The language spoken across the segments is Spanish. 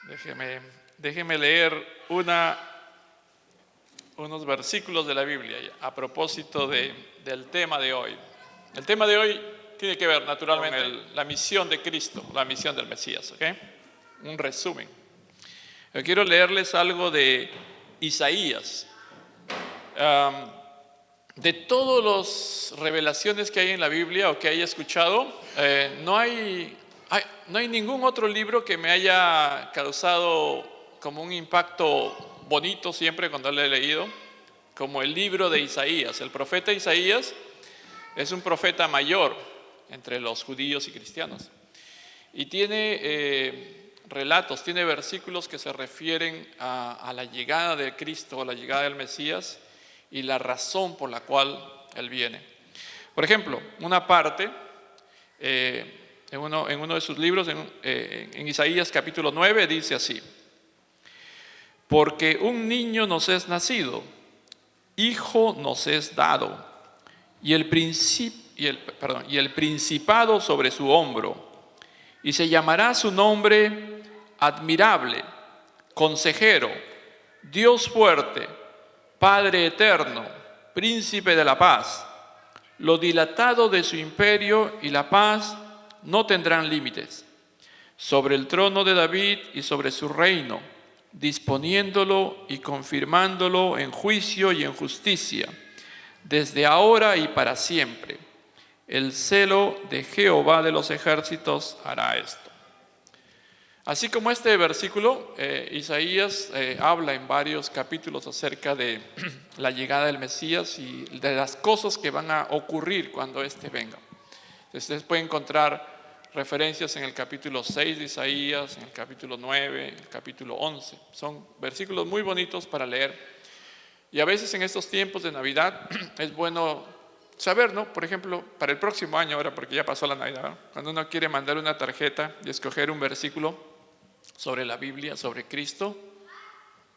Déjeme leer unos versículos de la Biblia a propósito del tema de hoy. El tema de hoy tiene que ver naturalmente con la misión de Cristo, la misión del Mesías, ¿ok? Un resumen. Yo quiero leerles algo de Isaías. De todas las revelaciones que hay en la Biblia o que haya escuchado, no hay ningún otro libro que me haya causado como un impacto bonito siempre cuando lo he leído, como el libro de Isaías. El profeta Isaías es un profeta mayor entre los judíos y cristianos y tiene relatos, tiene versículos que se refieren a la llegada de Cristo, a la llegada del Mesías y la razón por la cual Él viene. Por ejemplo, una parte en uno de sus libros, en Isaías capítulo 9, dice así: porque un niño nos es nacido, hijo nos es dado, y el principado sobre su hombro, y se llamará su nombre admirable, consejero, Dios fuerte, Padre eterno, príncipe de la paz. Lo dilatado de su imperio y la paz no tendrán límites. Sobre el trono de David y sobre su reino, disponiéndolo y confirmándolo en juicio y en justicia, desde ahora y para siempre. El celo de Jehová de los ejércitos hará esto. Así como este versículo, Isaías habla en varios capítulos acerca de la llegada del Mesías y de las cosas que van a ocurrir cuando éste venga. Ustedes pueden encontrar referencias en el capítulo 6 de Isaías, en el capítulo 9, en el capítulo 11. Son versículos muy bonitos para leer. Y a veces en estos tiempos de Navidad es bueno saber, ¿no? Por ejemplo, para el próximo año, ahora porque ya pasó la Navidad, ¿no? Cuando uno quiere mandar una tarjeta y escoger un versículo sobre la Biblia, sobre Cristo,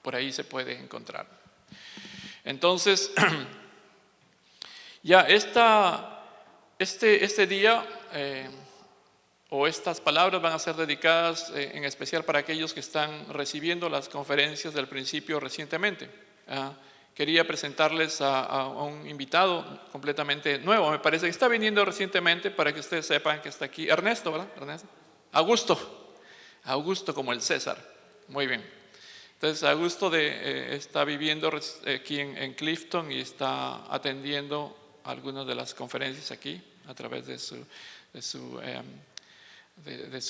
por ahí se puede encontrar. Entonces, ya este día o estas palabras van a ser dedicadas en especial para aquellos que están recibiendo las conferencias del principio recientemente. Quería presentarles a un invitado completamente nuevo, me parece que está viniendo recientemente, para que ustedes sepan que está aquí. Ernesto, ¿verdad? Ernesto. Augusto como el César. Muy bien. Entonces Augusto está viviendo aquí en Clifton y está atendiendo algunas de las conferencias aquí a través de su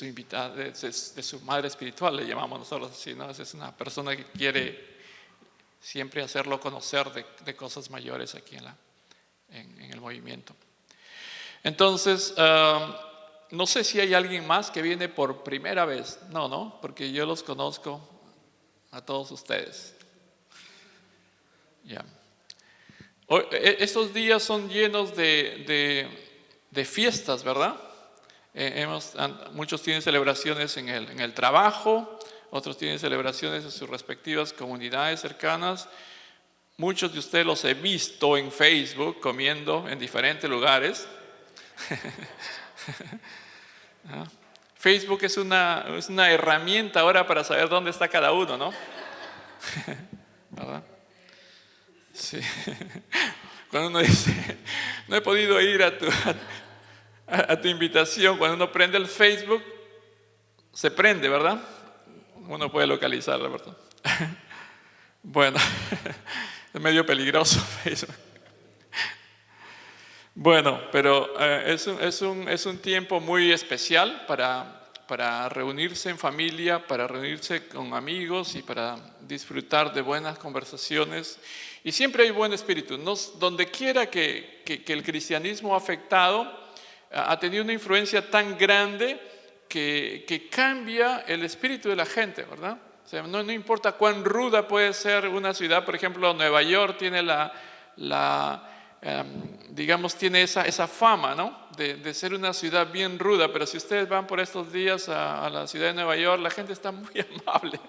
invitada, de su madre espiritual, le llamamos nosotros así, ¿no? Es una persona que quiere siempre hacerlo conocer de cosas mayores aquí en el movimiento. Entonces, no sé si hay alguien más que viene por primera vez. No, porque yo los conozco a todos ustedes. Ya. Estos días son llenos de fiestas, ¿verdad? Muchos tienen celebraciones en el trabajo, otros tienen celebraciones en sus respectivas comunidades cercanas. Muchos de ustedes los he visto en Facebook comiendo en diferentes lugares. Facebook es una herramienta ahora para saber dónde está cada uno, ¿no? ¿Verdad? Sí. Cuando uno dice, no he podido ir a tu invitación, cuando uno prende el Facebook, se prende, ¿verdad? Uno puede localizarlo, ¿verdad? Bueno, es medio peligroso Facebook. Bueno, pero es un tiempo muy especial para reunirse en familia, para reunirse con amigos y para disfrutar de buenas conversaciones. Y siempre hay buen espíritu. Donde quiera que el cristianismo ha afectado, ha tenido una influencia tan grande que cambia el espíritu de la gente, ¿verdad? O sea, no importa cuán ruda puede ser una ciudad. Por ejemplo, Nueva York tiene digamos, tiene esa fama, ¿no? De ser una ciudad bien ruda, pero si ustedes van por estos días a la ciudad de Nueva York, la gente está muy amable,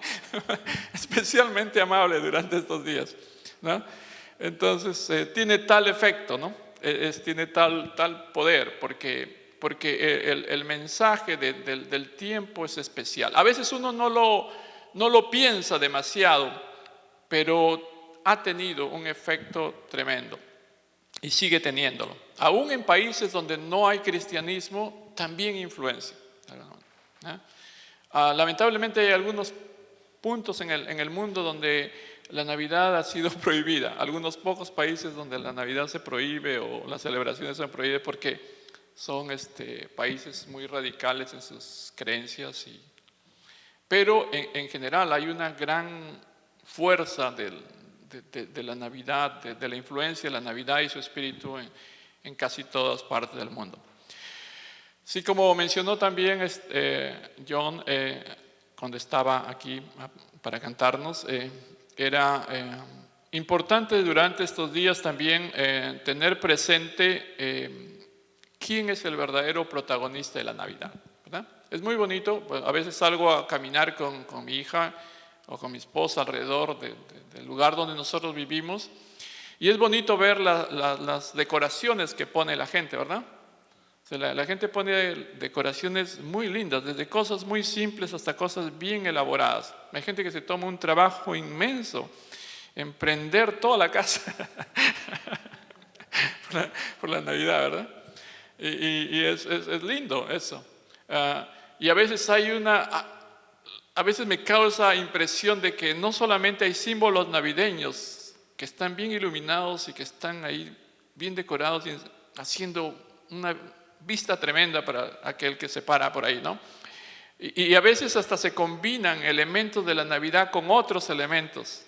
especialmente amable durante estos días, ¿no? Entonces, tiene tal efecto, ¿no? Tiene tal poder, porque el mensaje del tiempo es especial. A veces uno no no lo piensa demasiado, pero ha tenido un efecto tremendo y sigue teniéndolo. Aún en países donde no hay cristianismo, también influencia. Lamentablemente hay algunos puntos en el mundo donde la Navidad ha sido prohibida. Algunos pocos países donde la Navidad se prohíbe o las celebraciones se prohíben porque son países muy radicales en sus creencias. Pero en general hay una gran fuerza de la Navidad, de la influencia de la Navidad y su espíritu en casi todas partes del mundo. Sí, como mencionó también John cuando estaba aquí para cantarnos, era importante durante estos días también tener presente quién es el verdadero protagonista de la Navidad, ¿verdad? Es muy bonito, pues, a veces salgo a caminar con mi hija o con mi esposa alrededor del lugar donde nosotros vivimos y es bonito ver las decoraciones que pone la gente, ¿verdad? O sea, la gente pone decoraciones muy lindas, desde cosas muy simples hasta cosas bien elaboradas. Hay gente que se toma un trabajo inmenso en prender toda la casa por la Navidad, ¿verdad? Y es lindo eso. Y a veces a veces me causa impresión de que no solamente hay símbolos navideños que están bien iluminados y que están ahí bien decorados y haciendo una vista tremenda para aquel que se para por ahí, ¿no? Y a veces hasta se combinan elementos de la Navidad con otros elementos.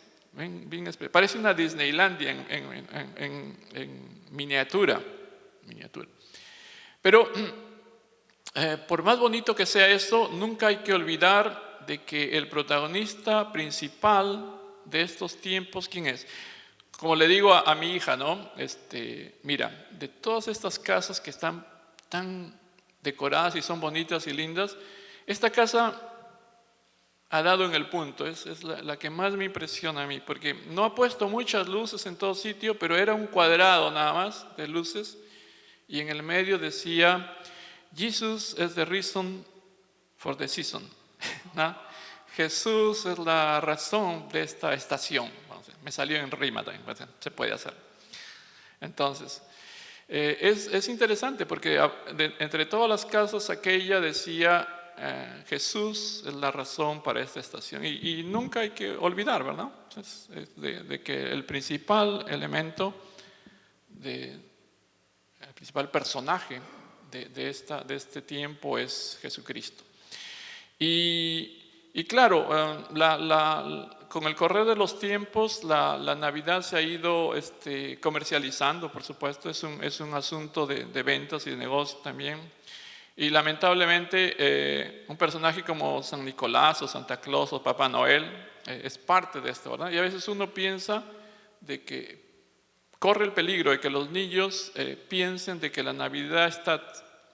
Parece una Disneylandia en miniatura. Pero por más bonito que sea esto, nunca hay que olvidar de que el protagonista principal de estos tiempos, ¿quién es? Como le digo a mi hija, ¿no? Mira, de todas estas casas que están tan decoradas y son bonitas y lindas, esta casa ha dado en el punto, es la que más me impresiona a mí, porque no ha puesto muchas luces en todo sitio, pero era un cuadrado nada más de luces, y en el medio decía, Jesus is the reason for the season. ¿No? Jesús es la razón de esta estación. Me salió en rima también, se puede hacer. Entonces, es interesante porque entre todas las casas aquella decía Jesús es la razón para esta estación y nunca hay que olvidar, ¿verdad? De que el principal elemento, el principal personaje de este tiempo es Jesucristo. Y claro, con el correr de los tiempos, la Navidad se ha ido comercializando, por supuesto, es un asunto de ventas y de negocio también. Y lamentablemente, un personaje como San Nicolás o Santa Claus o Papá Noel es parte de esto, ¿verdad? Y a veces uno piensa de que corre el peligro de que los niños piensen de que la Navidad está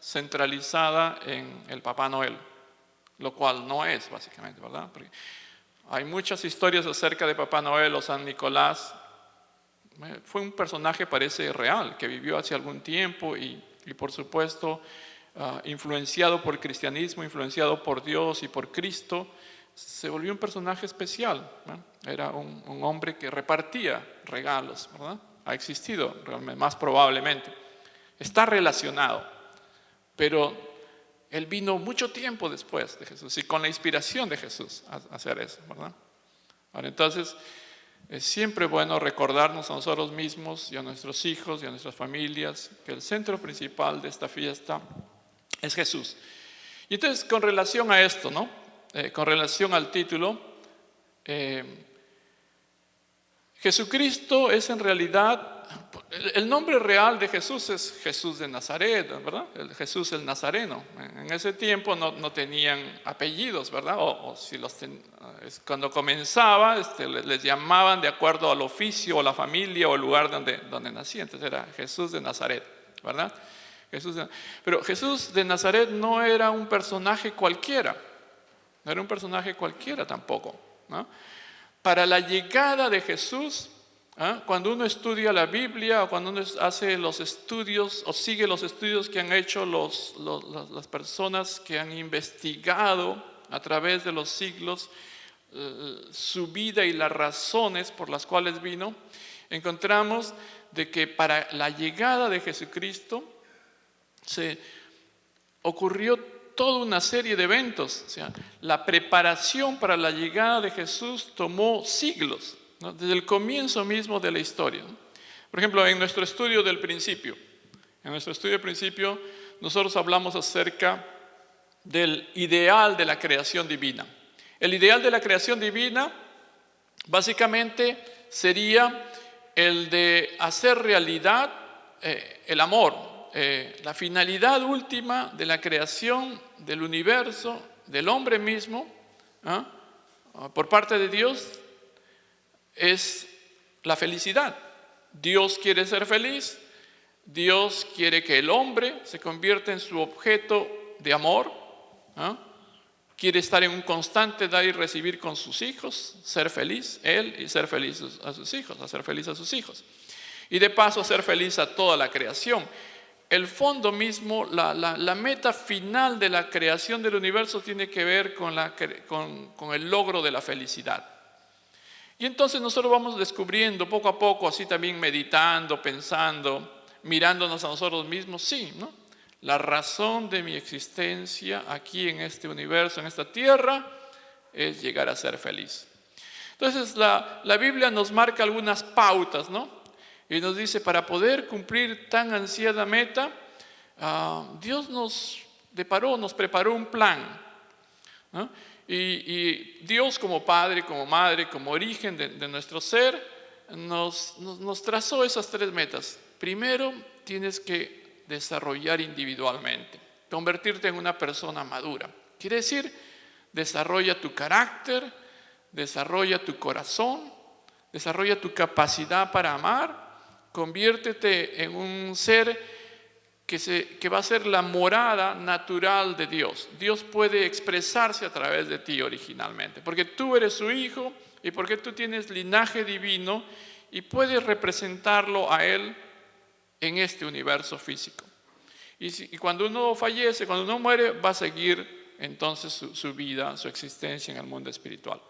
centralizada en el Papá Noel, lo cual no es básicamente, ¿verdad? Porque hay muchas historias acerca de Papá Noel o San Nicolás. Fue un personaje, parece real, que vivió hace algún tiempo y por supuesto, influenciado por el cristianismo, influenciado por Dios y por Cristo, se volvió un personaje especial, ¿no? Era un hombre que repartía regalos, ¿verdad? Ha existido realmente, más probablemente. Está relacionado, pero él vino mucho tiempo después de Jesús y con la inspiración de Jesús a hacer eso, ¿verdad? Ahora, entonces, es siempre bueno recordarnos a nosotros mismos y a nuestros hijos y a nuestras familias que el centro principal de esta fiesta es Jesús. Y entonces, con relación a esto, ¿no? Con relación al título, Jesucristo es en realidad, el nombre real de Jesús es Jesús de Nazaret, ¿verdad? Jesús el Nazareno. En ese tiempo no tenían apellidos, ¿verdad? O si cuando comenzaba, les llamaban de acuerdo al oficio o la familia o el lugar donde nacía. Entonces era Jesús de Nazaret, ¿verdad? Pero Jesús de Nazaret no era un personaje cualquiera, no era un personaje cualquiera tampoco, ¿no? Para la llegada de Jesús, cuando uno estudia la Biblia o cuando uno hace los estudios o sigue los estudios que han hecho las personas que han investigado a través de los siglos su vida y las razones por las cuales vino, encontramos de que para la llegada de Jesucristo se ocurrió toda una serie de eventos. O sea, la preparación para la llegada de Jesús tomó siglos, ¿no? Desde el comienzo mismo de la historia, ¿no? Por ejemplo, en nuestro estudio del principio, nosotros hablamos acerca del ideal de la creación divina. El ideal de la creación divina básicamente sería el de hacer realidad el amor. La finalidad última de la creación del universo, del hombre mismo, por parte de Dios, es la felicidad. Dios quiere ser feliz, Dios quiere que el hombre se convierta en su objeto de amor, quiere estar en un constante dar y recibir con sus hijos, ser feliz él y ser feliz a sus hijos, hacer feliz a sus hijos. Y de paso ser feliz a toda la creación. El fondo mismo, la meta final de la creación del universo tiene que ver con el logro de la felicidad. Y entonces nosotros vamos descubriendo poco a poco, así también meditando, pensando, mirándonos a nosotros mismos, sí, ¿no? La razón de mi existencia aquí en este universo, en esta tierra, es llegar a ser feliz. Entonces la Biblia nos marca algunas pautas, ¿no? Y nos dice, para poder cumplir tan ansiada meta, Dios nos preparó un plan, ¿no? Y Dios como Padre, como Madre, como origen de nuestro ser, nos trazó esas tres metas. Primero, tienes que desarrollar individualmente, convertirte en una persona madura. Quiere decir, desarrolla tu carácter, desarrolla tu corazón, desarrolla tu capacidad para amar, conviértete en un ser que va a ser la morada natural de Dios. Dios puede expresarse a través de ti originalmente, porque tú eres su hijo y porque tú tienes linaje divino y puedes representarlo a Él en este universo físico. Y cuando uno fallece, cuando uno muere, va a seguir entonces su vida, su existencia en el mundo espiritual.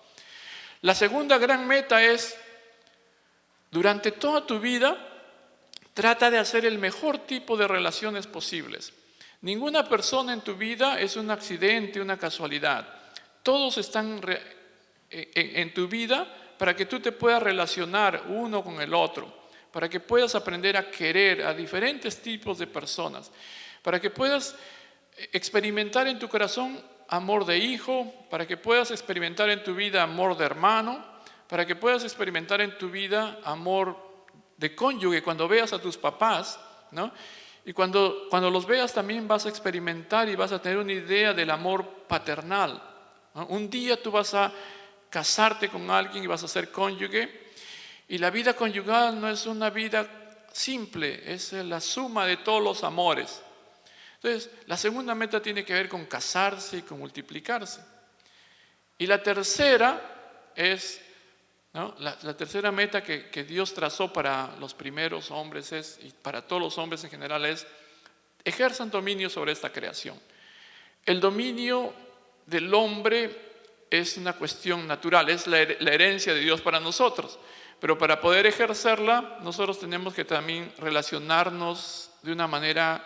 La segunda gran meta es, durante toda tu vida, trata de hacer el mejor tipo de relaciones posibles. Ninguna persona en tu vida es un accidente, una casualidad. Todos están en tu vida para que tú te puedas relacionar uno con el otro, para que puedas aprender a querer a diferentes tipos de personas, para que puedas experimentar en tu corazón amor de hijo, para que puedas experimentar en tu vida amor de hermano, para que puedas experimentar en tu vida amor de cónyuge cuando veas a tus papás, ¿no? Y cuando los veas también vas a experimentar y vas a tener una idea del amor paternal, ¿no? Un día tú vas a casarte con alguien y vas a ser cónyuge, y la vida conyugal no es una vida simple, es la suma de todos los amores. Entonces, la segunda meta tiene que ver con casarse y con multiplicarse. Y la tercera es, ¿no? La tercera meta que Dios trazó para los primeros hombres y para todos los hombres en general es: ejerzan dominio sobre esta creación. El dominio del hombre es una cuestión natural, es la herencia de Dios para nosotros. Pero para poder ejercerla, nosotros tenemos que también relacionarnos de una manera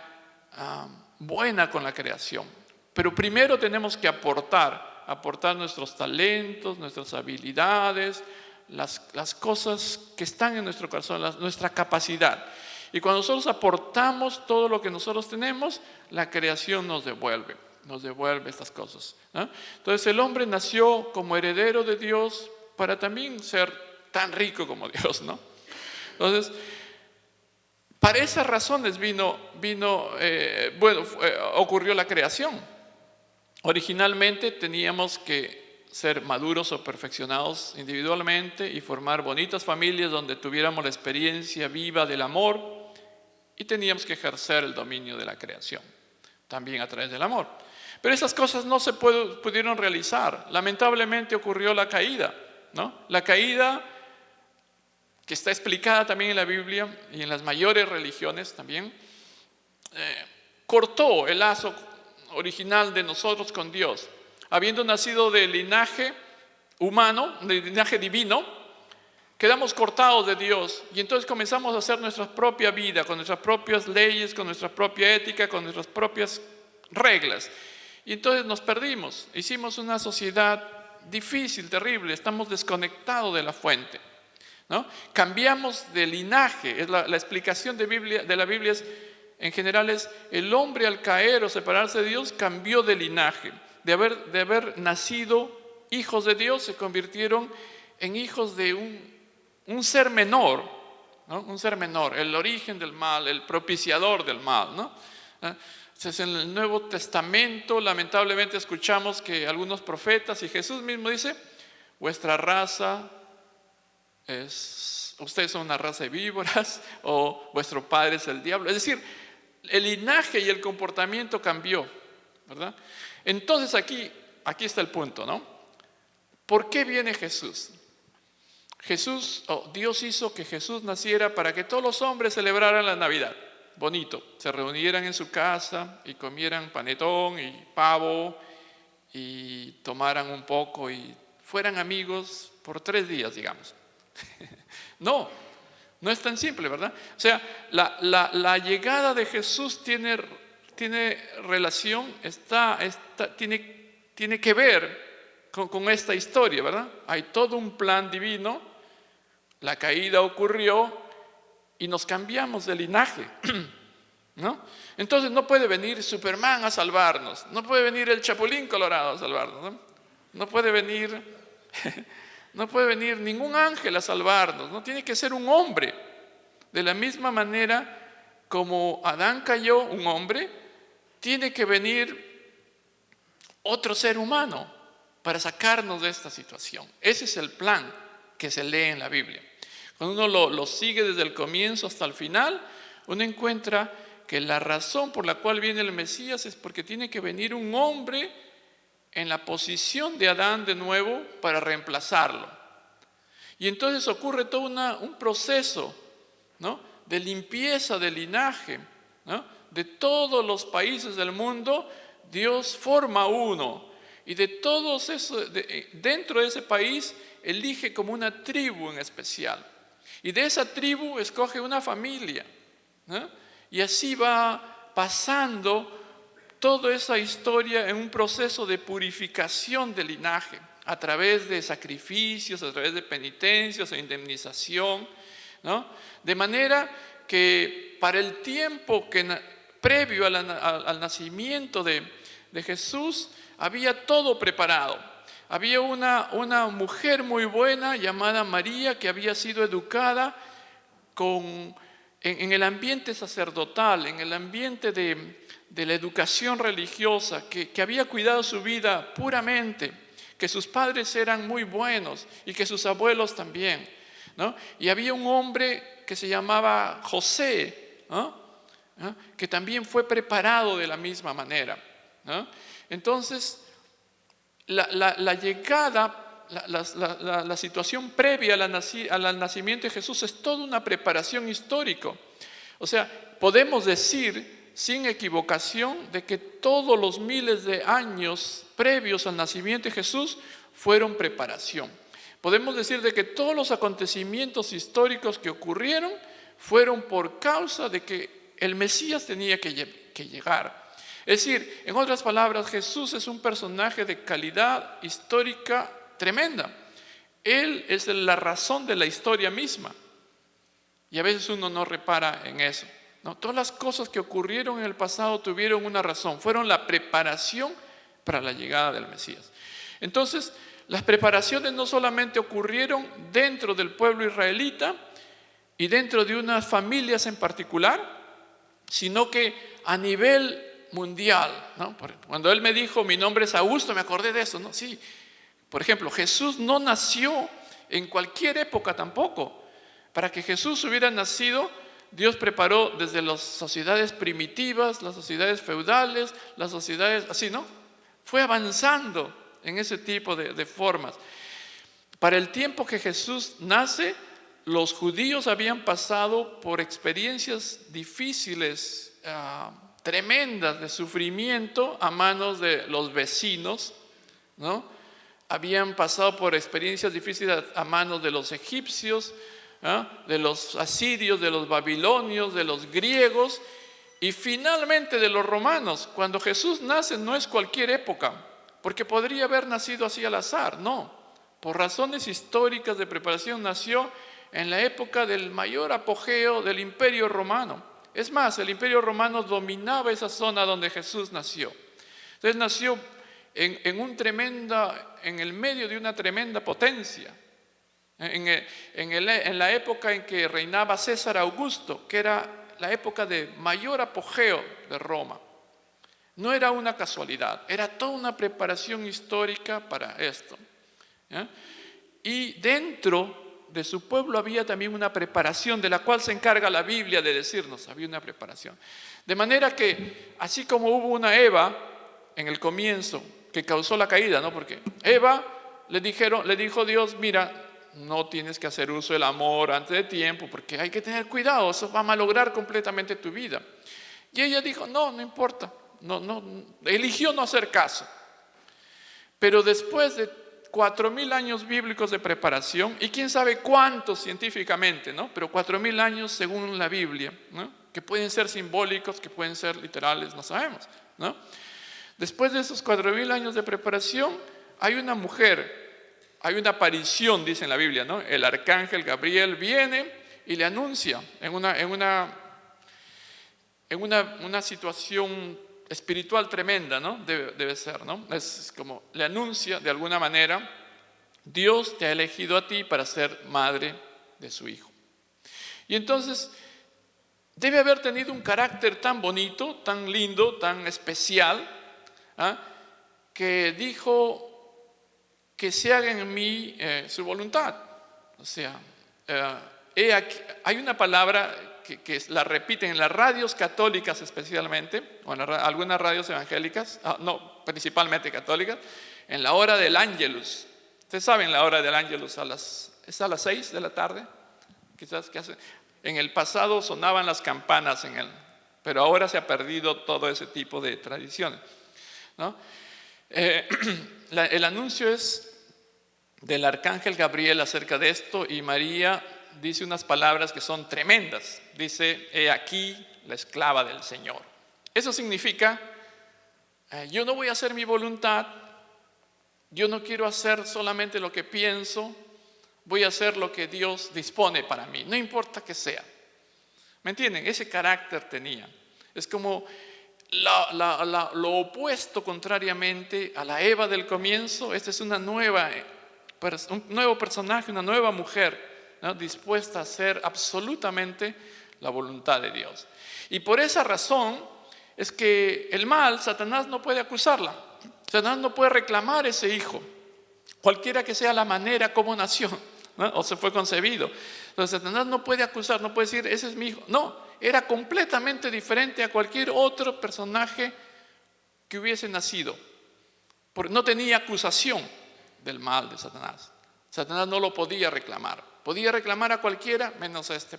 buena con la creación. Pero primero tenemos que aportar nuestros talentos, nuestras habilidades, las cosas que están en nuestro corazón, nuestra capacidad. Y cuando nosotros aportamos todo lo que nosotros tenemos, la creación nos devuelve estas cosas, ¿no? Entonces el hombre nació como heredero de Dios para también ser tan rico como Dios, ¿no? Entonces, para esas razones ocurrió la creación. Originalmente teníamos que ser maduros o perfeccionados individualmente y formar bonitas familias donde tuviéramos la experiencia viva del amor, y teníamos que ejercer el dominio de la creación, también a través del amor. Pero esas cosas no se pudieron realizar. Lamentablemente ocurrió la caída, ¿no? La caída, que está explicada también en la Biblia y en las mayores religiones también, cortó el lazo original de nosotros con Dios. Habiendo nacido del linaje humano, del linaje divino, quedamos cortados de Dios y entonces comenzamos a hacer nuestra propia vida, con nuestras propias leyes, con nuestra propia ética, con nuestras propias reglas. Y entonces nos perdimos, hicimos una sociedad difícil, terrible, estamos desconectados de la fuente, ¿no? Cambiamos de linaje. Es la explicación de la Biblia en general es: el hombre al caer o separarse de Dios cambió de linaje. De haber nacido hijos de Dios, se convirtieron en hijos de un ser menor, ¿no? Un ser menor, el origen del mal, el propiciador del mal, ¿no? Entonces, en el Nuevo Testamento lamentablemente escuchamos que algunos profetas y Jesús mismo dice: vuestra raza ustedes son una raza de víboras, o vuestro padre es el diablo. Es decir, el linaje y el comportamiento cambió, ¿verdad? Entonces aquí está el punto, ¿no? ¿Por qué viene Jesús? Dios hizo que Jesús naciera para que todos los hombres celebraran la Navidad. Bonito, se reunieran en su casa y comieran panetón y pavo y tomaran un poco y fueran amigos por 3 días, digamos. No es tan simple, ¿verdad? O sea, la llegada de Jesús tiene relación, tiene que ver con esta historia, ¿verdad? Hay todo un plan divino, la caída ocurrió y nos cambiamos de linaje, ¿no? Entonces no puede venir Superman a salvarnos, no puede venir el Chapulín Colorado a salvarnos, ¿no? No puede venir ningún ángel a salvarnos, no, tiene que ser un hombre. De la misma manera como Adán cayó, un hombre, tiene que venir otro ser humano para sacarnos de esta situación. Ese es el plan que se lee en la Biblia. Cuando uno lo sigue desde el comienzo hasta el final, uno encuentra que la razón por la cual viene el Mesías es porque tiene que venir un hombre en la posición de Adán de nuevo para reemplazarlo. Y entonces ocurre todo un proceso, ¿no?, de limpieza del linaje, ¿no? De todos los países del mundo, Dios forma uno. Y de todos esos, dentro de ese país, elige como una tribu en especial. Y de esa tribu escoge una familia, ¿no? Y así va pasando toda esa historia en un proceso de purificación del linaje, a través de sacrificios, a través de penitencias e indemnización, ¿no? De manera que para el tiempo previo al nacimiento de Jesús, había todo preparado. Había una mujer muy buena llamada María, que había sido educada en el ambiente sacerdotal, en el ambiente de la educación religiosa, que había cuidado su vida puramente, que sus padres eran muy buenos y que sus abuelos también, ¿no? Y había un hombre que se llamaba José, ¿no?, que también fue preparado de la misma manera, ¿no? Entonces, la llegada, la situación previa al nacimiento de Jesús es toda una preparación histórica. O sea, podemos decir sin equivocación de que todos los miles de años previos al nacimiento de Jesús fueron preparación. Podemos decir de que todos los acontecimientos históricos que ocurrieron fueron por causa de que el Mesías tenía que llegar. Es decir, en otras palabras, Jesús es un personaje de calidad histórica tremenda. Él es la razón de la historia misma. Y a veces uno no repara en eso, ¿no? Todas las cosas que ocurrieron en el pasado tuvieron una razón, fueron la preparación para la llegada del Mesías. Entonces, las preparaciones no solamente ocurrieron dentro del pueblo israelita y dentro de unas familias en particular, sino que a nivel mundial, ¿no? Cuando él me dijo, mi nombre es Augusto, me acordé de eso, ¿no? Sí, por ejemplo, Jesús no nació en cualquier época tampoco. Para que Jesús hubiera nacido, Dios preparó desde las sociedades primitivas, las sociedades feudales, las sociedades así, ¿no? Fue avanzando en ese tipo de formas. Para el tiempo que Jesús nace, los judíos habían pasado por experiencias difíciles, tremendas de sufrimiento a manos de los vecinos, ¿no? habían pasado por experiencias difíciles a manos de los egipcios, de los asirios, de los babilonios, de los griegos y finalmente de los romanos. Cuando Jesús nace no es cualquier época, porque podría haber nacido así al azar, no. Por razones históricas de preparación nació en la época del mayor apogeo del Imperio Romano. Es más, el Imperio Romano dominaba esa zona donde Jesús nació. Entonces nació en el medio de una tremenda potencia. En la época en que reinaba César Augusto, que era la época de mayor apogeo de Roma. No era una casualidad, era toda una preparación histórica para esto. Y dentro de su pueblo había también una preparación de la cual se encarga la Biblia de decirnos, había una preparación. De manera que, así como hubo una Eva en el comienzo que causó la caída, ¿no? Porque Eva le dijo Dios, mira, no tienes que hacer uso del amor antes de tiempo porque hay que tener cuidado, eso va a malograr completamente tu vida. Y ella dijo, no importa, eligió no hacer caso. Pero después de 4.000 años bíblicos de preparación, y quién sabe cuántos científicamente, ¿no? Pero 4.000 años según la Biblia, ¿no? Que pueden ser simbólicos, que pueden ser literales, no sabemos, ¿no? Después de esos 4.000 años de preparación, hay una mujer, hay una aparición, dice en la Biblia, ¿no? El arcángel Gabriel viene y le anuncia en una situación espiritual tremenda, ¿no? Debe ser, ¿no? Es como le anuncia de alguna manera, Dios te ha elegido a ti para ser madre de su hijo. Y entonces debe haber tenido un carácter tan bonito, tan lindo, tan especial, que dijo que se haga en mí su voluntad. O sea, hay una palabra que la repiten en las radios católicas especialmente, o en algunas radios evangélicas, principalmente católicas, en la hora del Ángelus. Ustedes saben la hora del Ángelus, es a las 6 de la tarde, quizás que hace. En el pasado sonaban las campanas pero ahora se ha perdido todo ese tipo de tradiciones, ¿no? El anuncio es del arcángel Gabriel acerca de esto, y María dice unas palabras que son tremendas. Dice, he aquí la esclava del Señor. Eso significa, yo no voy a hacer mi voluntad, yo no quiero hacer solamente lo que pienso, voy a hacer lo que Dios dispone para mí, no importa que sea. ¿Me entienden? Ese carácter tenía. Es como lo opuesto contrariamente a la Eva del comienzo. Esta es un nuevo personaje, una nueva mujer, ¿no? Dispuesta a hacer absolutamente la voluntad de Dios. Y por esa razón es que el mal, Satanás no puede acusarla. Satanás no puede reclamar ese hijo, cualquiera que sea la manera como nació, ¿no? O se fue concebido. Entonces Satanás no puede acusar, no puede decir, ese es mi hijo. No, era completamente diferente a cualquier otro personaje que hubiese nacido, porque no tenía acusación del mal de Satanás. Satanás no lo podía reclamar. Podía reclamar a cualquiera menos a este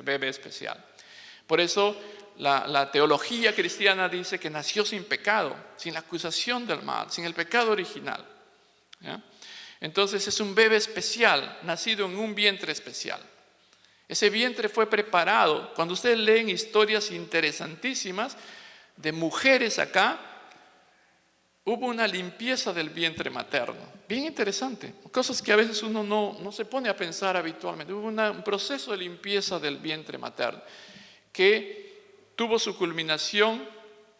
bebé especial. Por eso la teología cristiana dice que nació sin pecado, sin la acusación del mal, sin el pecado original, ¿ya? Entonces es un bebé especial, nacido en un vientre especial. Ese vientre fue preparado. Cuando ustedes leen historias interesantísimas de mujeres acá, hubo una limpieza del vientre materno, bien interesante, cosas que a veces uno no se pone a pensar habitualmente. Hubo un proceso de limpieza del vientre materno que tuvo su culminación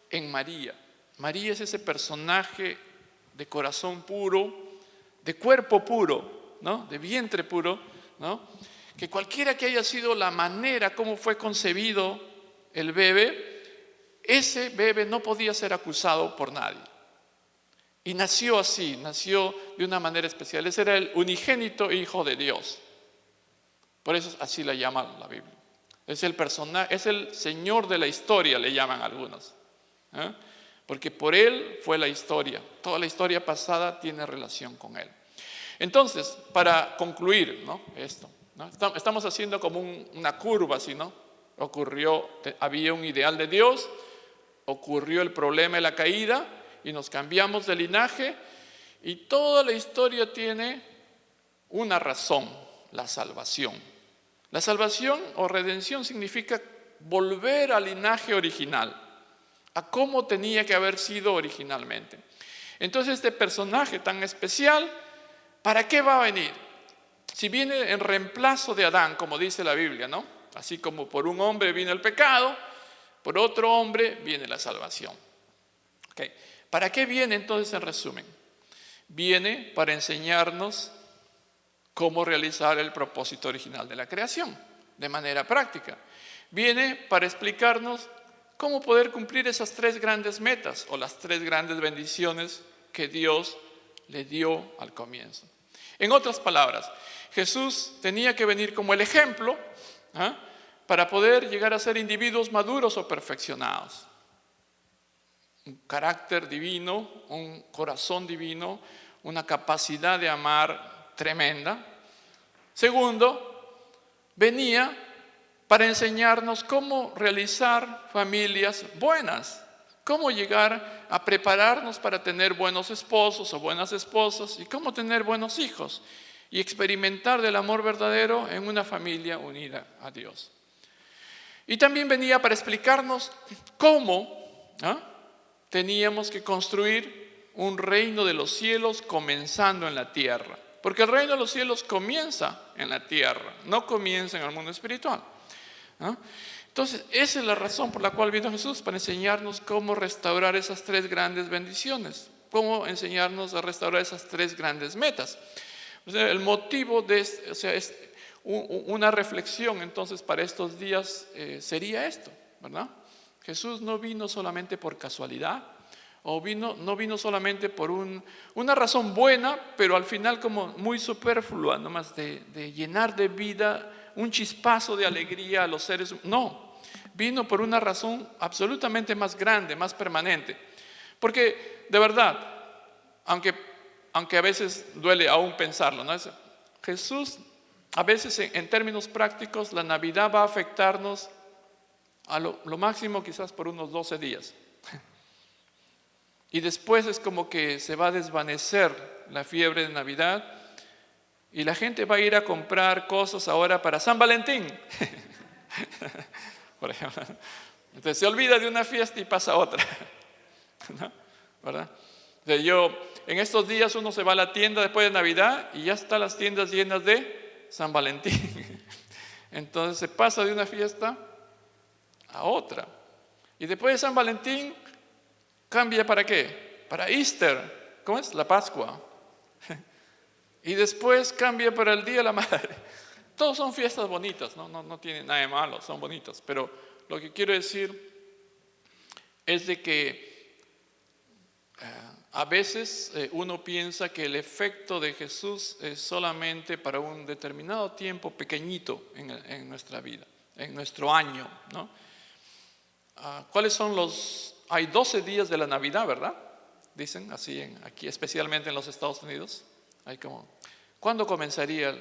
en María. María es ese personaje de corazón puro, de cuerpo puro, ¿no? De vientre puro, ¿no? Que cualquiera que haya sido la manera como fue concebido el bebé, ese bebé no podía ser acusado por nadie. Y nació así, nació de una manera especial. Ese era el unigénito Hijo de Dios. Por eso así le llama la Biblia. Es el personaje, es el Señor de la historia, le llaman algunos. Porque por Él fue la historia. Toda la historia pasada tiene relación con Él. Entonces, para concluir, ¿no? Esto, ¿no? Estamos haciendo como una curva así, ¿no? Había un ideal de Dios, ocurrió el problema de la caída y nos cambiamos de linaje, Y toda la historia tiene una razón, la salvación. La salvación o redención significa volver al linaje original, a cómo tenía que haber sido originalmente. Entonces este personaje tan especial, ¿para qué va a venir? Si viene en reemplazo de Adán, como dice la Biblia, ¿no? Así como por un hombre vino el pecado, por otro hombre viene la salvación. Okay. ¿Para qué viene entonces en resumen? Viene para enseñarnos cómo realizar el propósito original de la creación, de manera práctica. Viene para explicarnos cómo poder cumplir esas 3 grandes metas o las 3 grandes bendiciones que Dios le dio al comienzo. En otras palabras, Jesús tenía que venir como el ejemplo para poder llegar a ser individuos maduros o perfeccionados. Un carácter divino, un corazón divino, una capacidad de amar tremenda. Segundo, venía para enseñarnos cómo realizar familias buenas, cómo llegar a prepararnos para tener buenos esposos o buenas esposas y cómo tener buenos hijos y experimentar del amor verdadero en una familia unida a Dios. Y también venía para explicarnos cómo teníamos que construir un reino de los cielos comenzando en la tierra. Porque el reino de los cielos comienza en la tierra, no comienza en el mundo espiritual. Entonces, esa es la razón por la cual vino Jesús, para enseñarnos cómo restaurar esas 3 grandes bendiciones, cómo enseñarnos a restaurar esas 3 grandes metas. O sea, el motivo es una reflexión entonces para estos días sería esto, ¿verdad? Jesús no vino solamente por casualidad, o no vino solamente por una razón buena, pero al final como muy superflua, nomás de llenar de vida un chispazo de alegría a los seres humanos. No, vino por una razón absolutamente más grande, más permanente. Porque de verdad, aunque a veces duele aún pensarlo, ¿no? Jesús, a veces en términos prácticos, la Navidad va a afectarnos a lo máximo quizás por unos 12 días. Y después es como que se va a desvanecer la fiebre de Navidad y la gente va a ir a comprar cosas ahora para San Valentín. Por ejemplo. Entonces se olvida de una fiesta y pasa a otra. ¿No? ¿Verdad? En estos días uno se va a la tienda después de Navidad y ya están las tiendas llenas de San Valentín. Entonces se pasa de una fiesta a otra. Y después de San Valentín cambia ¿para qué? Para Easter. ¿Cómo es? La Pascua. Y después cambia para el Día de la Madre. Todos son fiestas bonitas, no tienen nada de malo, son bonitas. Pero lo que quiero decir es de que a veces uno piensa que el efecto de Jesús es solamente para un determinado tiempo pequeñito en nuestra vida, en nuestro año, ¿no? ¿Cuáles son hay 12 días de la Navidad, ¿verdad? Dicen así aquí, especialmente en los Estados Unidos. ¿Cuándo comenzaría?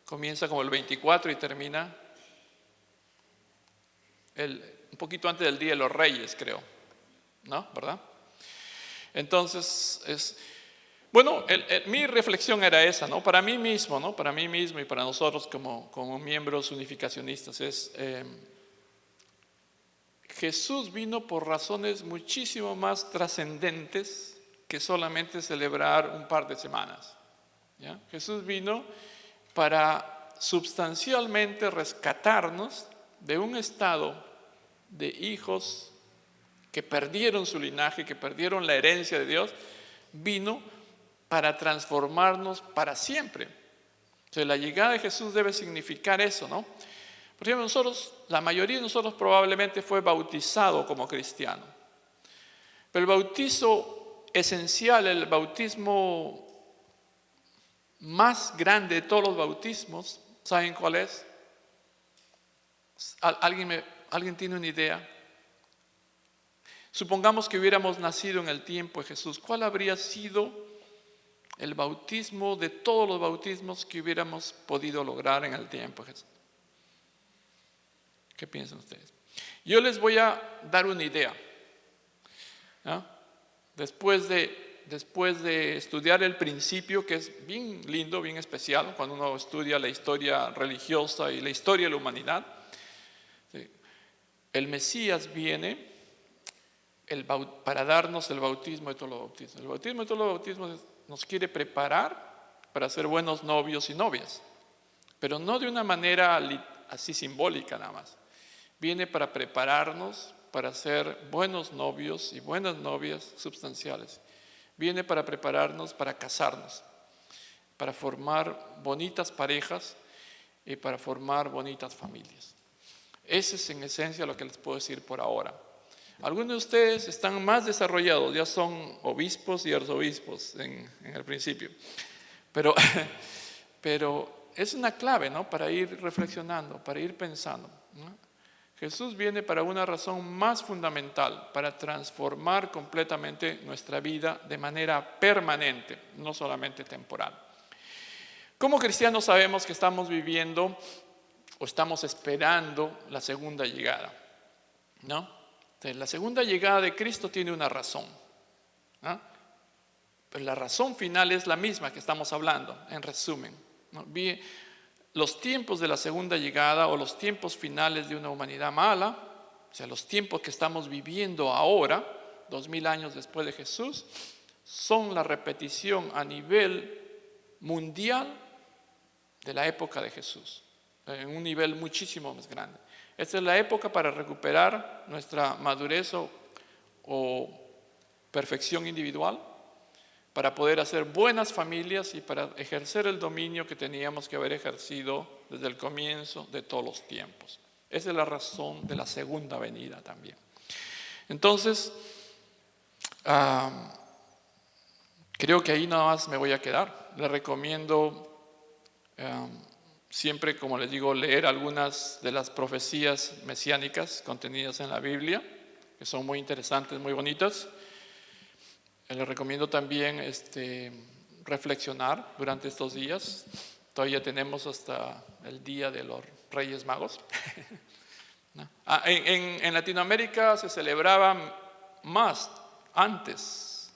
Comienza como el 24 y termina un poquito antes del Día de los Reyes, creo, ¿no? ¿Verdad? Entonces, mi reflexión era esa, ¿no? Para mí mismo, ¿no? Para mí mismo y para nosotros como miembros unificacionistas Jesús vino por razones muchísimo más trascendentes que solamente celebrar un par de semanas. ¿Ya? Jesús vino para sustancialmente rescatarnos de un estado de hijos que perdieron su linaje, que perdieron la herencia de Dios. Vino para transformarnos para siempre. Entonces, la llegada de Jesús debe significar eso, ¿no? Por ejemplo, la mayoría de nosotros probablemente fue bautizado como cristiano. Pero el bautizo esencial, el bautismo más grande de todos los bautismos, ¿saben cuál es? ¿Alguien tiene una idea? Supongamos que hubiéramos nacido en el tiempo de Jesús. ¿Cuál habría sido el bautismo de todos los bautismos que hubiéramos podido lograr en el tiempo de Jesús? ¿Qué piensan ustedes? Yo les voy a dar una idea. ¿No? Después de después de estudiar el principio, que es bien lindo, bien especial, cuando uno estudia la historia religiosa y la historia de la humanidad, el Mesías viene para darnos el bautismo de todos los bautismos. El bautismo de todos los bautismos nos quiere preparar para ser buenos novios y novias, pero no de una manera así simbólica nada más. Viene para prepararnos para ser buenos novios y buenas novias sustanciales. Viene para prepararnos para casarnos, para formar bonitas parejas y para formar bonitas familias. Ese es en esencia lo que les puedo decir por ahora. Algunos de ustedes están más desarrollados, ya son obispos y arzobispos en el principio. Pero es una clave, ¿no?, para ir reflexionando, para ir pensando, ¿no? Jesús viene para una razón más fundamental, para transformar completamente nuestra vida de manera permanente, no solamente temporal. Como cristianos sabemos que estamos viviendo o estamos esperando la segunda llegada, ¿no? Entonces, la segunda llegada de Cristo tiene una razón, ¿no? Pero la razón final es la misma que estamos hablando, en resumen, ¿no? Los tiempos de la segunda llegada o los tiempos finales de una humanidad mala, o sea, los tiempos que estamos viviendo ahora, 2000 años después de Jesús, son la repetición a nivel mundial de la época de Jesús, en un nivel muchísimo más grande. Esta es la época para recuperar nuestra madurez o perfección individual, para poder hacer buenas familias y para ejercer el dominio que teníamos que haber ejercido desde el comienzo de todos los tiempos. Esa es la razón de la segunda venida también. Entonces, creo que ahí nada más me voy a quedar. Les recomiendo siempre, como les digo, leer algunas de las profecías mesiánicas contenidas en la Biblia, que son muy interesantes, muy bonitas. Les recomiendo también reflexionar durante estos días. Todavía tenemos hasta el día de los Reyes Magos. ¿No? En Latinoamérica se celebraba más antes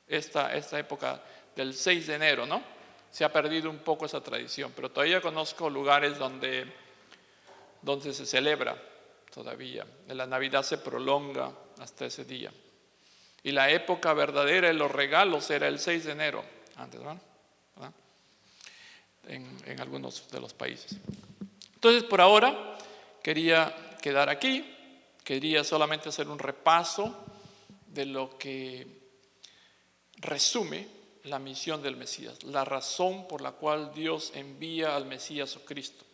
esta época del 6 de enero, ¿no? Se ha perdido un poco esa tradición, pero todavía conozco lugares donde se celebra todavía. La Navidad se prolonga hasta ese día. Y la época verdadera de los regalos era el 6 de enero, antes, ¿verdad? En algunos de los países. Entonces, por ahora, quería quedar aquí. Quería solamente hacer un repaso de lo que resume la misión del Mesías, la razón por la cual Dios envía al Mesías o Cristo,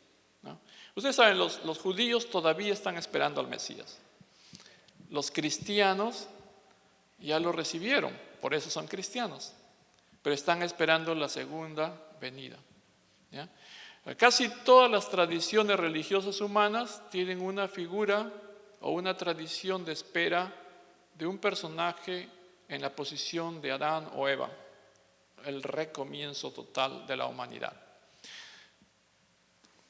¿no? Ustedes saben, los judíos todavía están esperando al Mesías. Los cristianos ya lo recibieron, por eso son cristianos, pero están esperando la segunda venida, ¿ya? Casi todas las tradiciones religiosas humanas tienen una figura o una tradición de espera de un personaje en la posición de Adán o Eva, el recomienzo total de la humanidad.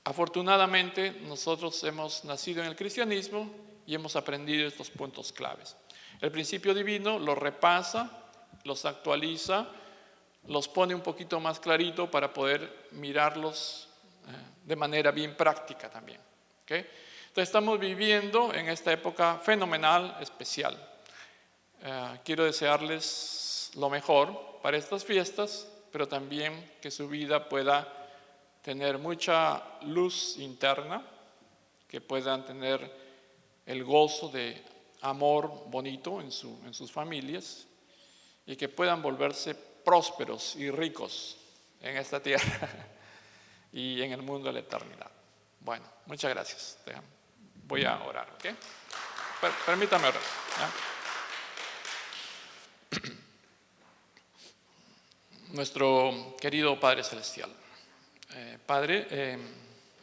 Afortunadamente, nosotros hemos nacido en el cristianismo y hemos aprendido estos puntos claves. El principio divino los repasa, los actualiza, los pone un poquito más clarito para poder mirarlos de manera bien práctica también, ¿okay? Entonces estamos viviendo en esta época fenomenal, especial. Quiero desearles lo mejor para estas fiestas, pero también que su vida pueda tener mucha luz interna, que puedan tener el gozo de amor bonito en sus familias y que puedan volverse prósperos y ricos en esta tierra y en el mundo de la eternidad. Bueno, muchas gracias. Voy a orar, ¿ok? Permítame orar, ¿ya? Nuestro querido Padre Celestial, Padre,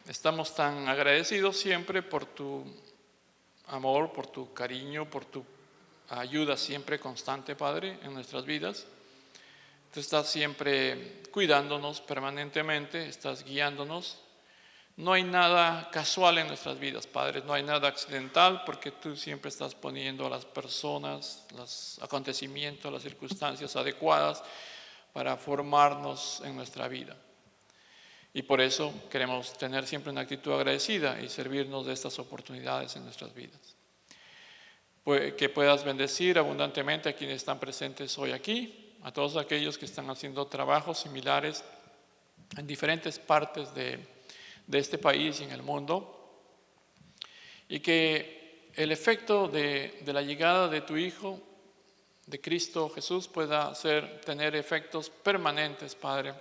estamos tan agradecidos siempre por tu amor, por tu cariño, por tu ayuda siempre constante, Padre, en nuestras vidas. Tú estás siempre cuidándonos permanentemente, estás guiándonos, No hay nada casual en nuestras vidas, Padre, no hay nada accidental, porque tú siempre estás poniendo a las personas, los acontecimientos, las circunstancias adecuadas para formarnos en nuestra vida. Y por eso queremos tener siempre una actitud agradecida y servirnos de estas oportunidades en nuestras vidas. Que puedas bendecir abundantemente a quienes están presentes hoy aquí, a todos aquellos que están haciendo trabajos similares en diferentes partes de este país y en el mundo, y que el efecto de la llegada de tu Hijo, de Cristo Jesús, pueda tener efectos permanentes, Padre,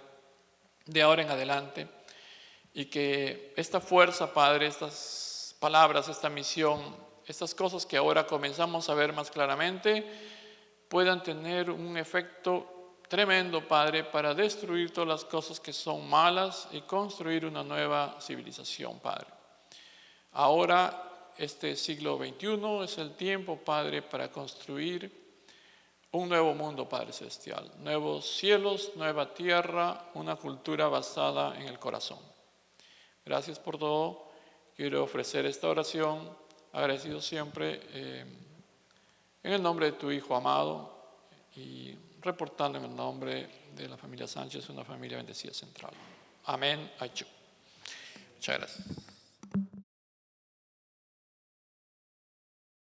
de ahora en adelante, y que esta fuerza, Padre, estas palabras, esta misión, estas cosas que ahora comenzamos a ver más claramente, puedan tener un efecto tremendo, Padre, para destruir todas las cosas que son malas y construir una nueva civilización, Padre. Ahora, este siglo XXI es el tiempo, Padre, para construir un nuevo mundo, Padre Celestial, nuevos cielos, nueva tierra, una cultura basada en el corazón. Gracias por todo. Quiero ofrecer esta oración, agradecido siempre, en el nombre de tu Hijo amado y reportando en el nombre de la familia Sánchez, una familia bendecida central. Amén. Muchas gracias.